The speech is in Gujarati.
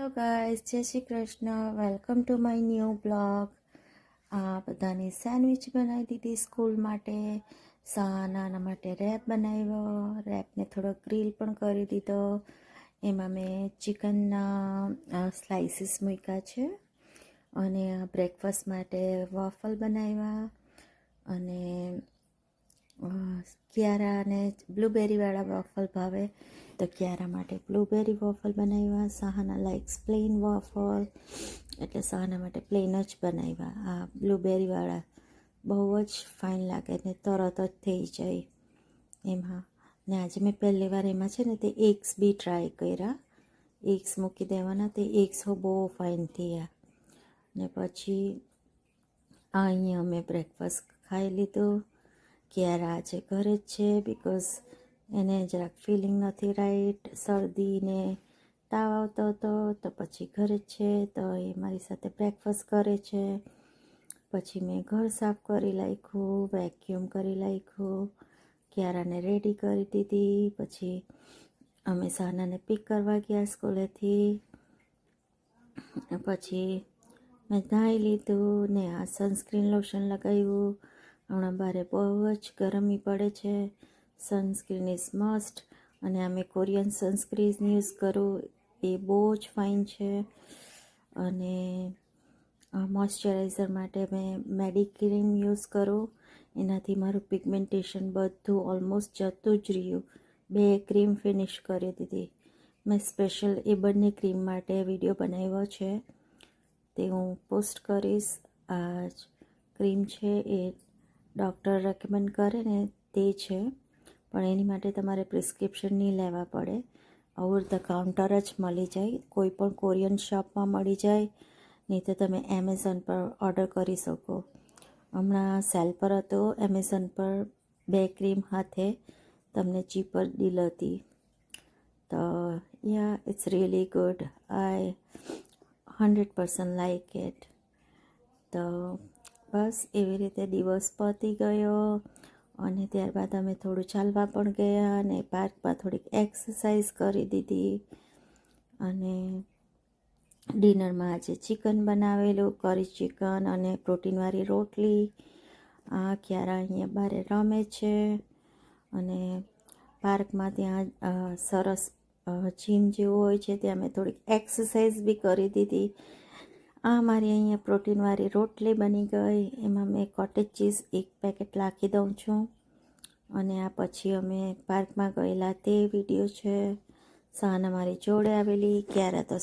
હેલો ગાઈસ, જય Shri Krishna. Welcome to my new blog. આ બધાની સેન્ડવિચ બનાવી દીધી સ્કૂલ માટે. નાના માટે રેપ બનાવ્યો. રેપને થોડો ગ્રીલ પણ કરી દીધો. એમાં મેં ચિકનના સ્લાઇસીસ મૂક્યા છે. અને બ્રેકફાસ્ટ માટે વોફલ બનાવ્યા. અને કિયારાને બ્લૂબેરીવાળા વોફલ ભાવે તો કિયારા માટે બ્લૂબેરી વોફલ બનાવ્યા. સહાના લાઇક્સ પ્લેન વોફલ, એટલે સહાના માટે પ્લેન જ બનાવ્યા. આ બ્લૂબેરીવાળા બહુ જ ફાઇન લાગે ને તરત જ થઈ જાય એમાં. ને આજે મેં પહેલી વાર એમાં છે ને તે એગ્સ બી ટ્રાય કર્યા. એગ્સ મૂકી દેવાના, તે એગ્સ બહુ ફાઇન થયા. ને પછી અહીંયા અમે બ્રેકફાસ્ટ ખાઈ લીધું. કિયારા આજે ઘરે જ છે બિકોઝ એને જરાક ફિલિંગ નથી રાઈટ, શરદી ને તાવ આવતો હતો, તો પછી ઘરે જ છે. તો એ મારી સાથે બ્રેકફાસ્ટ કરે છે. પછી મેં ઘર સાફ કરી નાખ્યું, વેક્યુમ કરી નાખ્યું, કિયારાને રેડી કરી દીધી. પછી અમે સહનાને પિક કરવા ગયા સ્કૂલેથી. પછી મેં નાહી લીધું ને આ સનસ્ક્રીન લોશન લગાવ્યું. હમણાં બારે બહુ જ ગરમી પડે છે. Sunscreen is must. અને આ મેં કોરિયન સનસ્ક્રીન યુઝ કરું, એ બહુ જ ફાઇન છે. અને મોઇશ્ચરાઇઝર માટે મેં મેડિક્રીમ યુઝ કરું. એનાથી મારું પિગમેન્ટેશન બધું ઓલમોસ્ટ જતું જ રહ્યું. 2 ક્રીમ ફિનિશ કરી દીધી. મેં સ્પેશિયલ એ બંને ક્રીમ માટે વિડીયો બનાવ્યો છે, તે હું પોસ્ટ કરીશ. આ ક્રીમ છે એ ડૉક્ટર રેકમેન્ડ કરે ને તે છે, પણ એની માટે તમારે પ્રિસ્ક્રિપ્શન નહીં લેવા પડે. ઓવર ધ કાઉન્ટર જ મળી જાય, કોઈ પણ કોરિયન શોપમાં મળી જાય. નહીં તો તમે એમેઝોન પર ઓર્ડર કરી શકો. હમણાં સેલ પર હતો એમેઝોન પર, 2 ક્રીમ હાથે તમને ચીપર ડીલ હતી. તો yeah it's really good. I 100% like it. તો બસ એવી રીતે દિવસ પતી ગયો. અને ત્યારબાદ અમે થોડું ચાલવા પણ ગયા અને પાર્કમાં થોડીક એક્સરસાઇઝ કરી દીધી. અને ડિનરમાં આજે ચિકન બનાવેલું, કરી ચિકન અને પ્રોટીનવાળી રોટલી. આ કિયારા અહીંયા બારે રમે છે. અને પાર્કમાં ત્યાં સરસ જીમ જેવું હોય છે, ત્યાં મેં થોડીક એક્સરસાઇઝ બી કરી દીધી. આ મારી અહીંયા પ્રોટીનવાળી રોટલી બની ગઈ. એમાં મેં કોટેજ ચીઝ 1 પેકેટ નાખી દઉં છું. અને આ પછી અમે પાર્કમાં ગયેલા તે વિડીયો છે. સહના મારી જોડે આવેલી, કિયારા તો